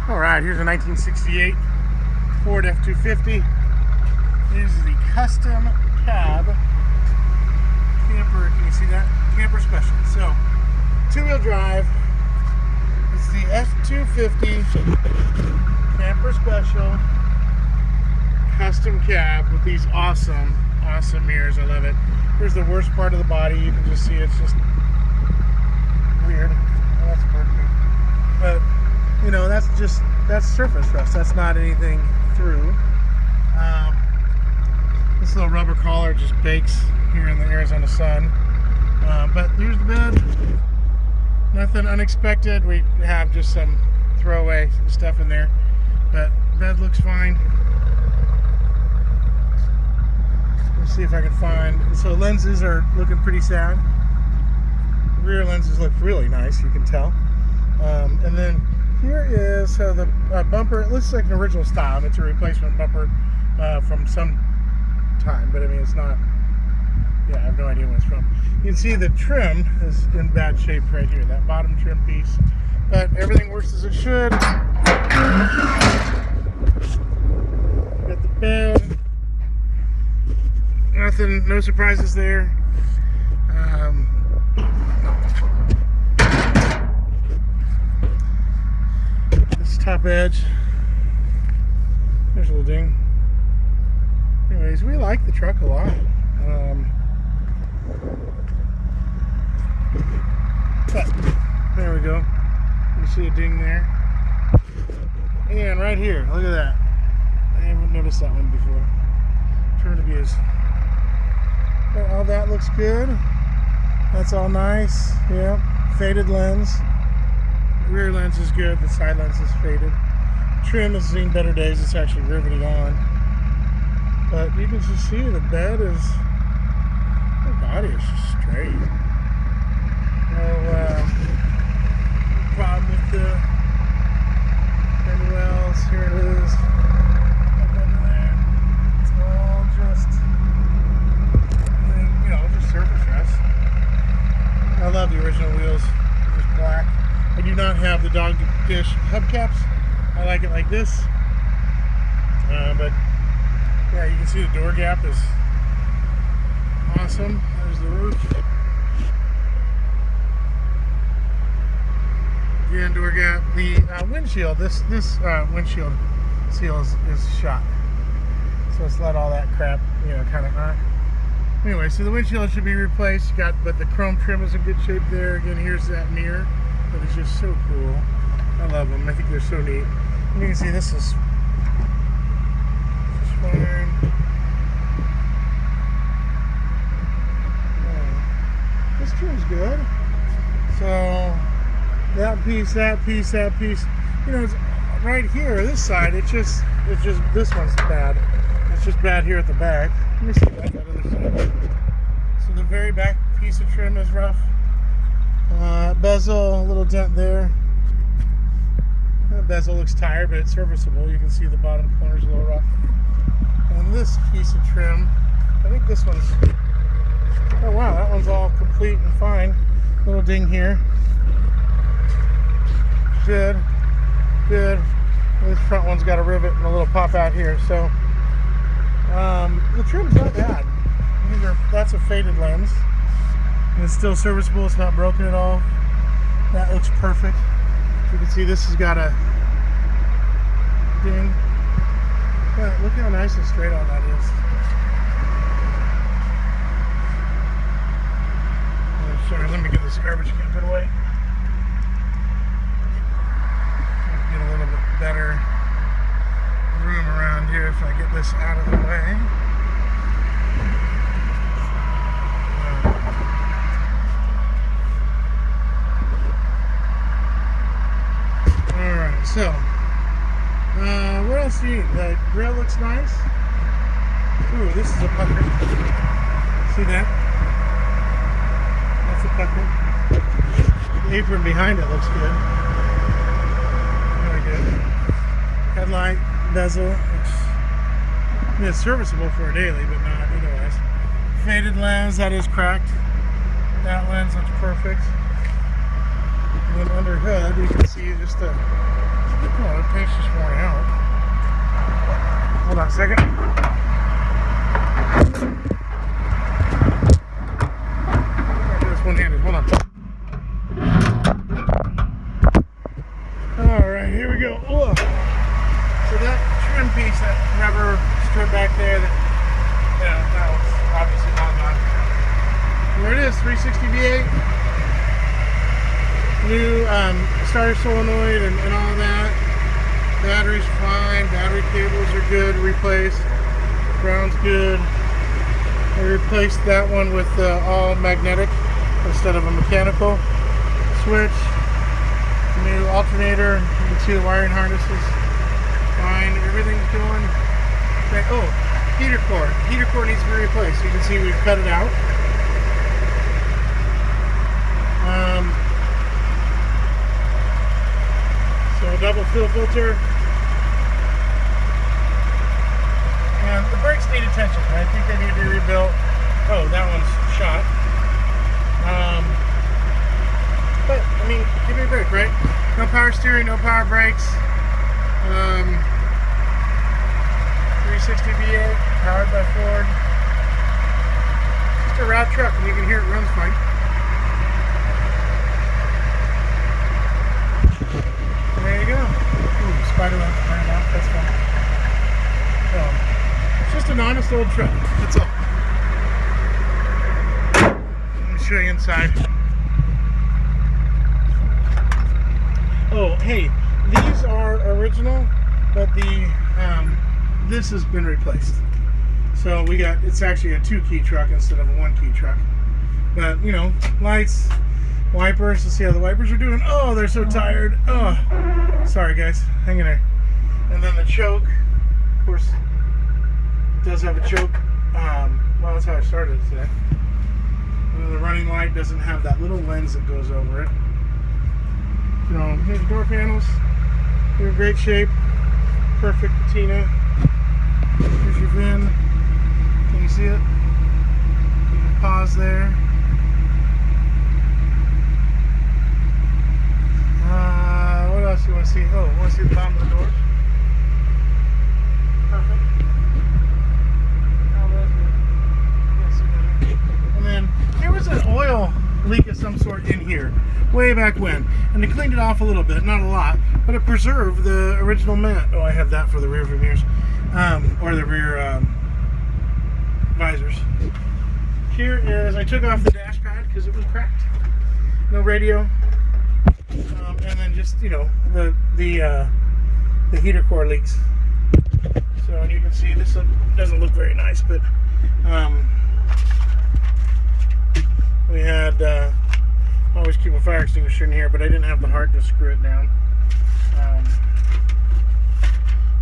Alright, here's a 1968 Ford F250. This is the custom cab camper. Can you see that? Camper special. So, two-wheel drive. It's the F250 camper special custom cab with these awesome mirrors. I love it. Here's the worst part of the body. You can just see it's just weird. Oh, that's perfect. But you know, that's surface rust. That's not anything through. This little rubber collar just bakes here in the Arizona sun. But here's the bed. Nothing unexpected. We have just some throwaway stuff in there, but bed looks fine. Let's see if I can find. So lenses are looking pretty sad. Rear lenses look really nice. You can tell. And then here is the bumper. It looks like an original style. It's a replacement bumper from some time, but I mean, it's not. Yeah, I have no idea when it's from. You can see the trim is in bad shape right here, that bottom trim piece. But everything works as it should. Got the bed. Nothing, no surprises there. This top edge. There's a little ding. Anyways, we like the truck a lot. But there we go. You see a ding there. And right here, look at that. I haven't noticed that one before. Turn of views. But all that looks good. That's all nice. Yeah. Faded lens. Rear lens is good. The side lens is faded. Trim has seen better days. It's actually riveted on. But you can just see the bed is, the body is just straight. No problem with the fender wells. Here it is. Up under there. It's all just, you know, just surface rust. I love the original wheels. Just black. I do not have the dog dish hubcaps. I like it like this. But yeah, you can see the door gap is awesome. There's the roof. Again, door gap. The windshield. This windshield seal is shot. So it's let all that crap, you know, kind of. Anyway, so the windshield should be replaced. But the chrome trim is in good shape there. Again, here's that mirror. That is just so cool. I love them. I think they're so neat. And you can see this is fine. This trim's good. So that piece, you know, it's right here, this side, it's just this one's bad. It's just bad here at the back. Let me see that other side. So the very back piece of trim is rough. Bezel, a little dent there. The bezel looks tired, but it's serviceable. You can see the bottom corner's a little rough. And this piece of trim, I think this one's, oh wow, that one's all complete and fine. Little ding here. Good. This front one's got a rivet and a little pop out here. So the trim's not bad. That's a faded lens. And it's still serviceable. It's not broken at all. That looks perfect. You can see this has got a ding. Yeah, look how nice and straight all that is. Oh, sorry, let me get this garbage can put away. Get a little bit better room around here if I get this out of the way. Alright, so what else do you need? The grill looks nice. Ooh, this is a pucker. See that? That's a pucker. The apron behind it looks good. Very good. Headlight, bezel. It's serviceable for a daily, but not otherwise. Faded lens, that is cracked. That lens looks perfect. And then under hood, you can see just a Oh, the paint's just worn out. Hold on a second. I'll do this one-handed. Hold on. Alright, here we go. Ugh. So that trim piece, that rubber strip back there, that was obviously not gone. There it is, 360 V8. New starter solenoid and all that. Battery's fine. Battery cables are good. Replaced. Ground's good. I replaced that one with all magnetic instead of a mechanical switch. New alternator. You can see the wiring harnesses. Fine. Everything's going. Oh, heater core. Heater core needs to be replaced. You can see we've cut it out. So a double fill filter. And the brakes need attention. I think they need to be rebuilt. Oh, that one's shot. But, I mean, give me a break, right? No power steering, no power brakes. 360 V8, powered by Ford. Just a rad truck, and you can hear it runs fine. There you go. Ooh, spider web turned off. That's fine. So, it's just an honest old truck. That's all. Let me show you inside. Oh, hey, these are original, but this has been replaced. So we got, it's actually a 2-key truck instead of a 1-key truck. But, you know, lights, wipers, let's see how the wipers are doing. Oh, they're so tired. Oh, sorry guys, hang in there. And then the choke, of course, does have a choke. Well, that's how I started it today. And the running light doesn't have that little lens that goes over it. So here's the door panels. They're in great shape. Perfect patina. Here's your VIN. Can you see it? You can pause there. What else do you want to see? Oh, want to see the bottom of the doors? Perfect. And then there was an oil leak of some sort in here way back when, and they cleaned it off a little bit, not a lot, but it preserved the original mat. Oh, I have that for the rear view mirrors, or the rear visors. Here is, I took off the dash pad because it was cracked. No radio, and then just, you know, the heater core leaks. So, and you can see this doesn't look very nice, but we had always keep a fire extinguisher in here, but I didn't have the heart to screw it down.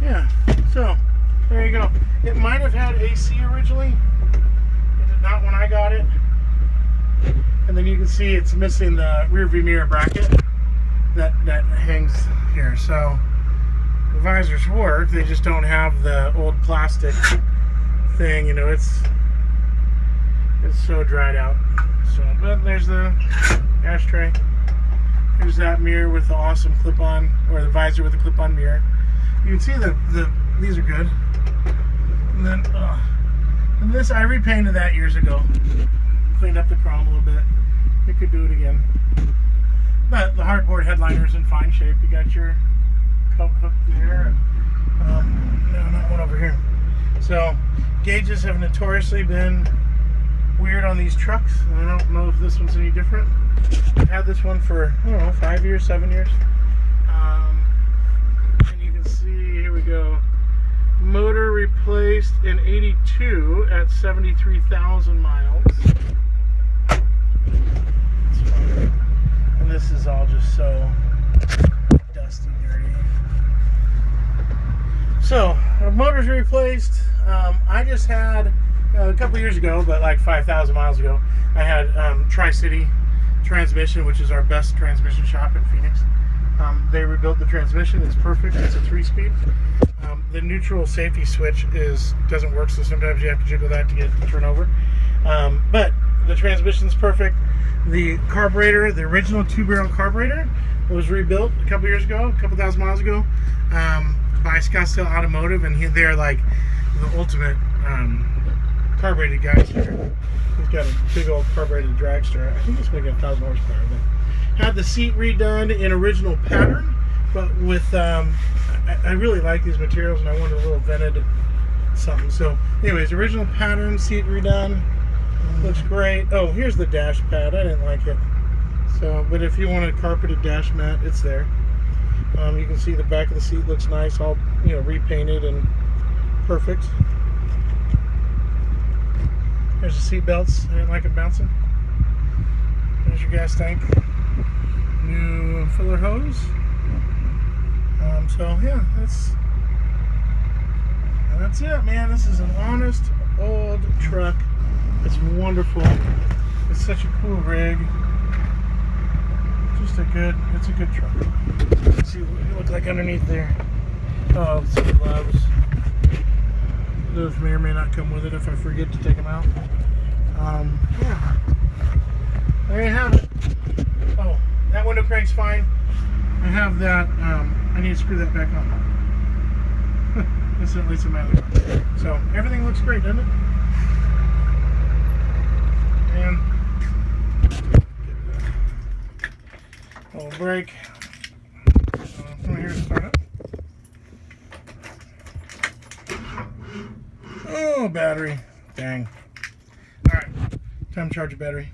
Yeah, so there you go. It might have had AC originally. It did not when I got it. And then you can see it's missing the rear view mirror bracket that hangs here. So the visors work, they just don't have the old plastic thing. You know, it's so dried out. So, but there's the ashtray. Here's that mirror with the awesome clip-on, or the visor with the clip-on mirror. You can see these are good. And then, and this, I repainted that years ago. Cleaned up the chrome a little bit. You could do it again. But the hardboard headliner is in fine shape. You got your coat hook there. No, not one over here. So, gauges have notoriously been weird on these trucks. I don't know if this one's any different. I've had this one for, I don't know, 5 years, 7 years. And you can see, here we go. Motor replaced in 82 at 73,000 miles. And this is all just so dusty, dirty. So, our motors are replaced. I just had, a couple years ago, but like 5,000 miles ago, I had Tri-City Transmission, which is our best transmission shop in Phoenix. They rebuilt the transmission. It's perfect. It's a 3-speed. The neutral safety switch doesn't work, so sometimes you have to jiggle that to get it to turn over. But the transmission's perfect. The carburetor, the original 2-barrel carburetor, was rebuilt a couple years ago, a couple thousand miles ago, by Scottsdale Automotive, and they're like the ultimate carbureted guys here. He's got a big old carbureted dragster. I think it's making 1,000 horsepower. But had the seat redone in original pattern, but with I really like these materials, and I wanted a little vented something. So, anyways, original pattern, seat redone, looks great. Oh, here's the dash pad. I didn't like it. So, but if you want a carpeted dash mat, it's there. You can see the back of the seat looks nice, all repainted and perfect. There's the seat belts. I didn't like it bouncing. There's your gas tank. New filler hose. So yeah, that's it, man. This is an honest old truck. It's wonderful. It's such a cool rig. It's a good truck. Let's see what it looks like underneath there. Oh, some gloves. Those may or may not come with it if I forget to take them out. Yeah. There you have it. Oh, that window crank's fine. I have that. I need to screw that back on. That's at least a matter. So everything looks great, doesn't it? And little brake. From here to start up. Oh, battery. Dang. Alright. Time to charge the battery.